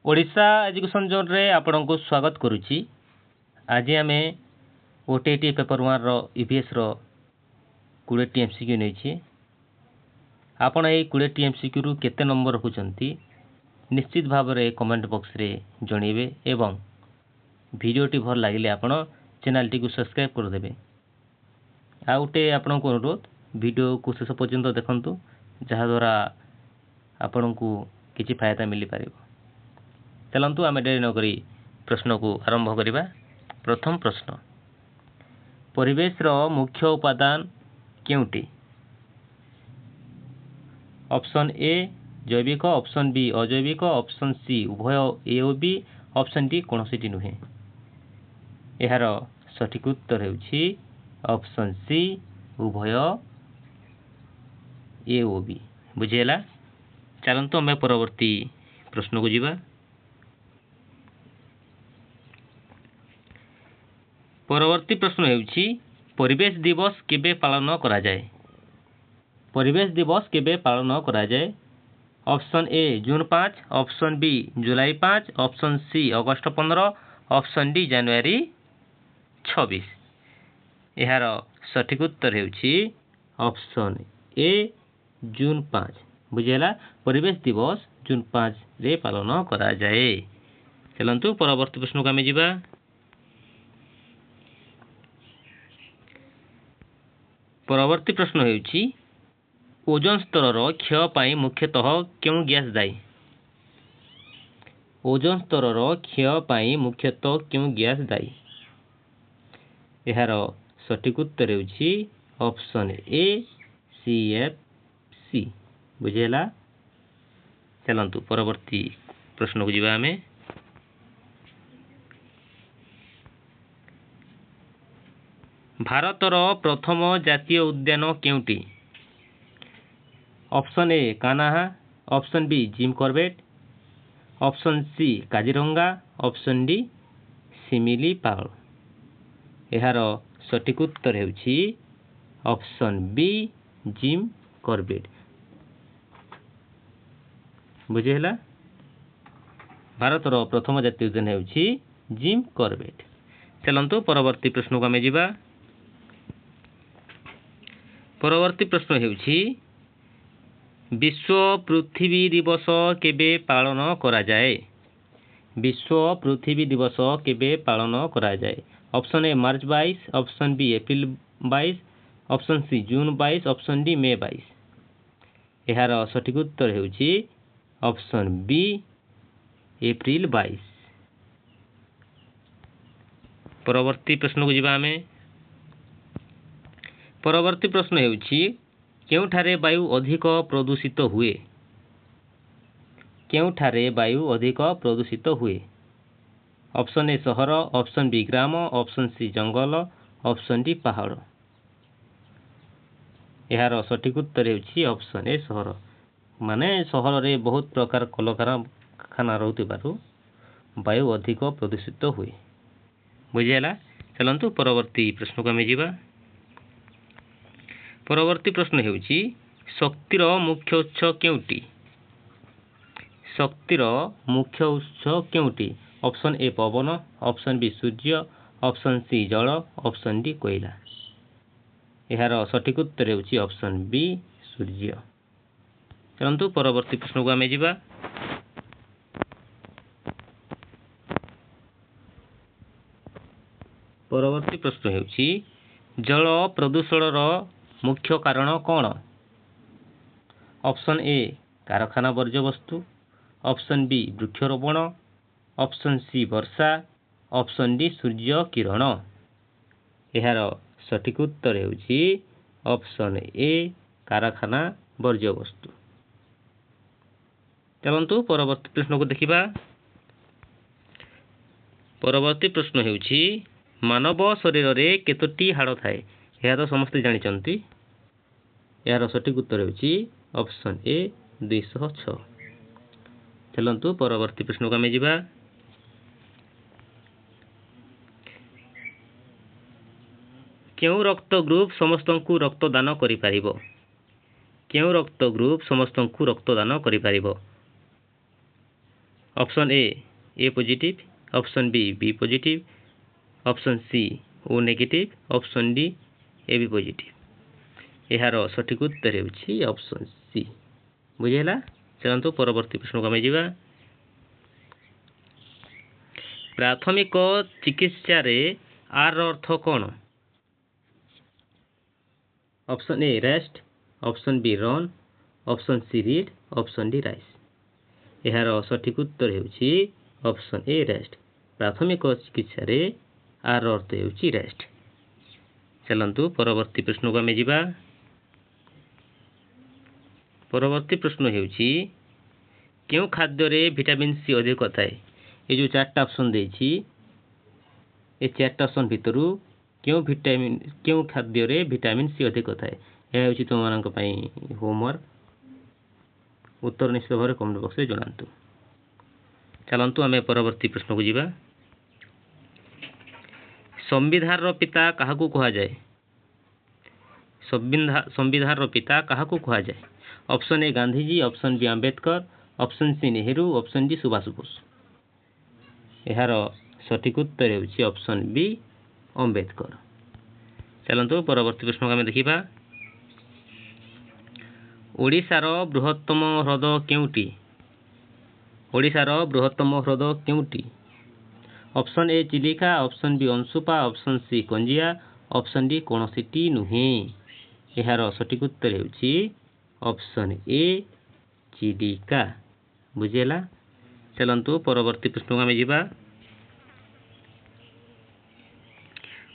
Odisha education zone रे आपन को स्वागत करुच्ची। आज आम ओटीटी पेपर 1 रो ईवीएस रो 20 एमसीक्यू नहीं आपन ये 20 एमसीक्यू रु केते नंबर रखुचंती निश्चित भाव में कमेंट बॉक्स रे जणीबे एवं वीडियोटी भल लगिले आपन चैनल टी को सब्सक्राइब कर देबे। आ उटे आपन को अनुरोध वीडियो को शेष पर्यंत देखंतु जहा द्वारा आपन को किछि फायदा मिली पारिबो। चलंतु आम डेरी नकरी प्रश्न को आरंभ करिबा। प्रथम प्रश्न, परिवेश रो मुख्य उपादान केउटी? ऑप्शन ए जैविक, ऑप्शन बी अजैविक, ऑप्शन सी उभय ए और बी, ऑप्शन डी कोनोसीटी नुहे। एहार सठिक उत्तर हेउछि ऑप्शन सी उभय ए और बी। बुझेला? चलंतु आम परवर्ती प्रश्न को जीवा। परवर्ती प्रश्न हेउछि परिवेश दिवस केबे पालन करा जाए? परिवेश दिवस केबे पालन करा जाए? ऑप्शन ए जून 5, ऑप्शन बी जुलाई 5, ऑप्शन सी अगस्त 15, ऑप्शन डी जनवरी 26। एहार सठिक उत्तर हेउछि ऑप्शन ए जून 5। बुझेला? परिवेश दिवस जून 5 रे पालन करा जाए। चलंतु परवर्ती प्रश्न को आमे जीवा। परवर्ती प्रश्न हेउछि ओजोन स्तर क्षय पाई मुख्यतः क्यों गैस दायी? ओजोन स्तर क्षय पाई मुख्यतः क्यों गैस दायी? एहार सठिक उत्तर हेउछि ऑप्शन ए CFC। बुझेला? चलंतु परवर्ती प्रश्न को जीवा आमे। भारतर प्रथम जातीय उद्यान केउटी? Option A Kanha, option B Jim Corbett, option C Kaziranga, option D Similipal. एहार सठिक उत्तर हेउछि ऑप्शन बी जिम कॉर्बेट। बुझेला? भारतर प्रथम जातीय उद्यान हेउछि जिम कॉर्बेट। चलंतु परवर्ती प्रश्न को आमे जीवा। परवर्ती प्रश्न हेउछि विश्व पृथ्वी दिवस केबे पालन करा जाए? विश्व पृथ्वी दिवस केबे पालन करा जाए? ऑप्शन ए मार्च 22, ऑप्शन बी अप्रैल 22, ऑप्शन सी जून 22, ऑप्शन डी मई 22। एहार सठिक उत्तर हेउछि ऑप्शन बी अप्रैल 22। परवर्ती प्रश्न को जीवा आमे। परवर्ती प्रश्न हेउछि केउठारे वायु अधिक प्रदूषित हुए? केउठारे वायु अधिक प्रदूषित हुए? ऑप्शन ए सहर, ऑप्शन बी ग्राम, ऑप्शन सी जंगल, ऑप्शन डी पहाड़। एहार सठिक उत्तर हेउछि ऑप्शन ए सहर। माने सहर रे बहुत प्रकार कलकारखाना रहउतिबारु वायु अधिक प्रदूषित हुए। बुझेला? चलंतु परवर्ती प्रश्न को आमे जीवा। परवर्ती प्रश्न हेउछि शक्तिर मुख्य उत्स केउटी? शक्तिर मुख्य उत्स केउटी? ऑप्शन ए पवन, ऑप्शन बी सूर्य, ऑप्शन सी जल, ऑप्शन डी कोयला। एहार सठिक उत्तर हेउछि ऑप्शन बी सूर्य। चलंतु परवर्ती प्रश्न को आमे जीवा। परवर्ती प्रश्न हेउछि जल प्रदूषण मुख्य कारण कौन? ऑप्शन ए कारखाना वर्ज्य वस्तु, ऑप्शन बी वृक्षरोपण, ऑप्शन सी वर्षा, ऑप्शन डी सूर्य किरण। एहार सठिक उत्तर हेउछि ऑप्शन ए कारखाना वर्ज्य वस्तु। चलंतु परवर्ती प्रश्न को देखिबा। परवर्ती प्रश्न हेउछि मानव शरीर रे केतोटी हाड़ थाए? यह तो समस्त जानिचंती। यार सठिक उत्तर हेउछि ऑप्शन ए 206। चलंतु परवर्ती प्रश्न को आमे जीवा। केउ रक्त ग्रुप समस्तंकु रक्तदान करि पारिबो? केउ रक्त ग्रुप समस्तंकु रक्तदान करि पारिबो? Option A positive, option B positive, option C O negative, option D A B positive. यार सठिक उत्तर होउछि ऑप्शन सी। बुझेला। चलंतु परवर्ती प्रश्न को आमे जिबा। प्राथमिक चिकित्सा रे आर अर्थ कोन? Option a rest, option b run, option c read, option d rice. यार सठिक उत्तर होउछि ऑप्शन ए रेस्ट। प्राथमिक चिकित्सा रे आर अर्थ होउछि रेस्ट। चलंतु परवर्ती प्रश्न को आमे जिबा। परवर्ती प्रश्न होउछि केउ खाद्य रे विटामिन सी अधिक थाए? ये जो चारटा ऑप्शन देछि ए चारटा ऑप्शन भितरु केउ खाद्य रे विटामिन सी अधिक थाए? यह होउछि तुम मानक पई होमवर्क। उत्तर निश्चित भाव कमेंट बॉक्स रे जणांतु। चलंतु आमे परवर्ती प्रश्न को जिबा। संविधान रो पिता काहाकू कहा जाय? संविधान रो पिता काहाकू कहा जाय? Option a Gandhiji, option b Ambedkar, option c Nehru, option d Subhash Bose. यार सठिक उत्तर होउछि ऑप्शन बी अंबेडकर। चलंतु परवर्ती प्रश्न को आमे देखिबा। ओडिशार बृहत्तम ह्रद केउटी? ओडिशार बृहत्तम ह्रद केउटी? Option A Chilika, option B Anshupa, option C Kanjia, option D कोनोसीटी नुहे। यार सठिक उत्तर होउछि ऑप्शन ए चिलिका। बुझेला। चलंतु परवर्ती प्रश्न को आमे जिबा।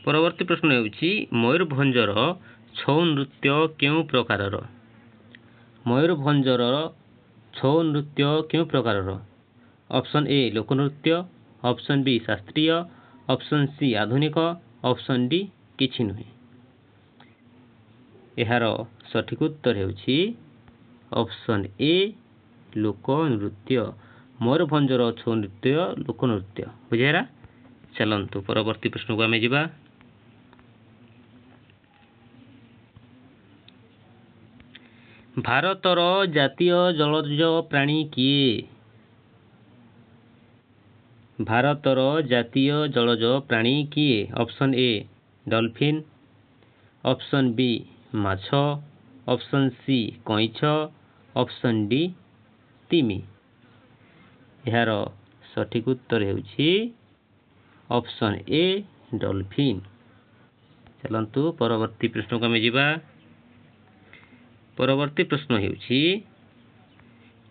परवर्ती प्रश्न होउछि मयूरभंजर छौ नृत्य केउ प्रकारर? मयूरभंजर छौ नृत्य केउ प्रकारर? ऑप्शन ए लोकनृत्य, ऑप्शन बी शास्त्रीय, ऑप्शन सी आधुनिक, ऑप्शन डी किछि नुहे। यार सठिक उत्तर होउछि ऑप्शन ए लोकनृत्य। मयूरभंजर छौ नृत्य लोकनृत्य। बुझेरा। चलंतु परवर्ती प्रश्न को आमे जिबा। भारतर जातीय जलज प्राणी किए? भारतर जातीय जलज प्राणी किए? Option a dolphin, option b माछ, ऑप्शन सी कइछ, ऑप्शन डी तिमी। यार सठिक उत्तर होउछि ऑप्शन ए डॉल्फिन। चलंतु परवर्ती प्रश्न को आमे जिबा। परवर्ती प्रश्न होउछि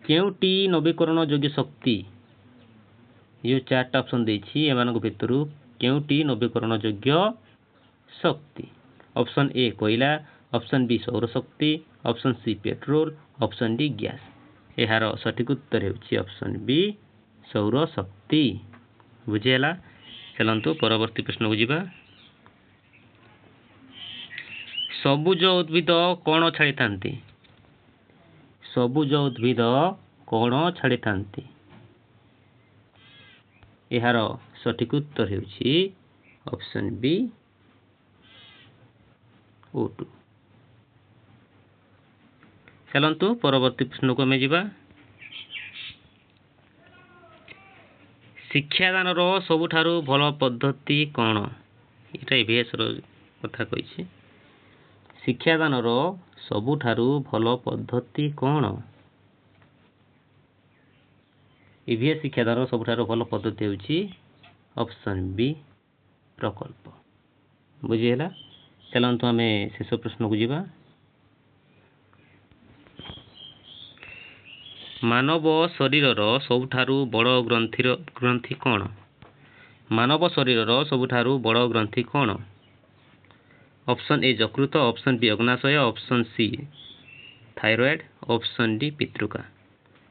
केउटी नवीकरण योग्य शक्ति? ये चारटा ऑप्शन देछि एमानक भितरु केउटी नवीकरण योग्य शक्ति? ऑप्शन ए कोयला, ऑप्शन बी सौर शक्ति, option c petrol, option d gas. यार सठिक उत्तर होउछि ऑप्शन बी सौर शक्ति। बुझेला। चलंतु परवर्ती प्रश्न को जिबा। सबुज उद्भिद कोण छाड़ी थांती? सबुज उद्भिद कोण छाड़ी थांती? यार सठिक उत्तर होउछि ऑप्शन बी O2। चलंतु परवर्ती प्रश्न को आमे जिबा। शिक्षादान रो सबुठारु भल पद्धति कोन? एटा ईवीएस रो कथा कहिछि। शिक्षादान रो सबुठारु भल पद्धति कोन? ईवीएस शिक्षादान रो सबुठारु भल पद्धति होउछि ऑप्शन बी प्रकल्प। बुझिहेला। चलंतु आमे शेष प्रश्न को जिबा। मानव शरीरर सबुठारु बड़ ग्रंथि कोन? मानव शरीरर सबुठारु बड़ ग्रंथि कोन? ऑप्शन ए यकृत, ऑप्शन बी अग्नाशय, option C thyroid, option D पितृका।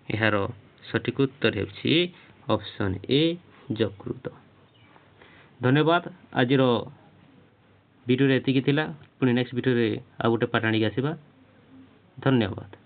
यार सठिक उत्तर होउछि ऑप्शन ए यकृत। धन्यवाद। आजिर वीडियो एतिकी थिला। पुणी नेक्स्ट वीडियो रे आ गोटे पार्ट आनिक आसिबा। धन्यवाद।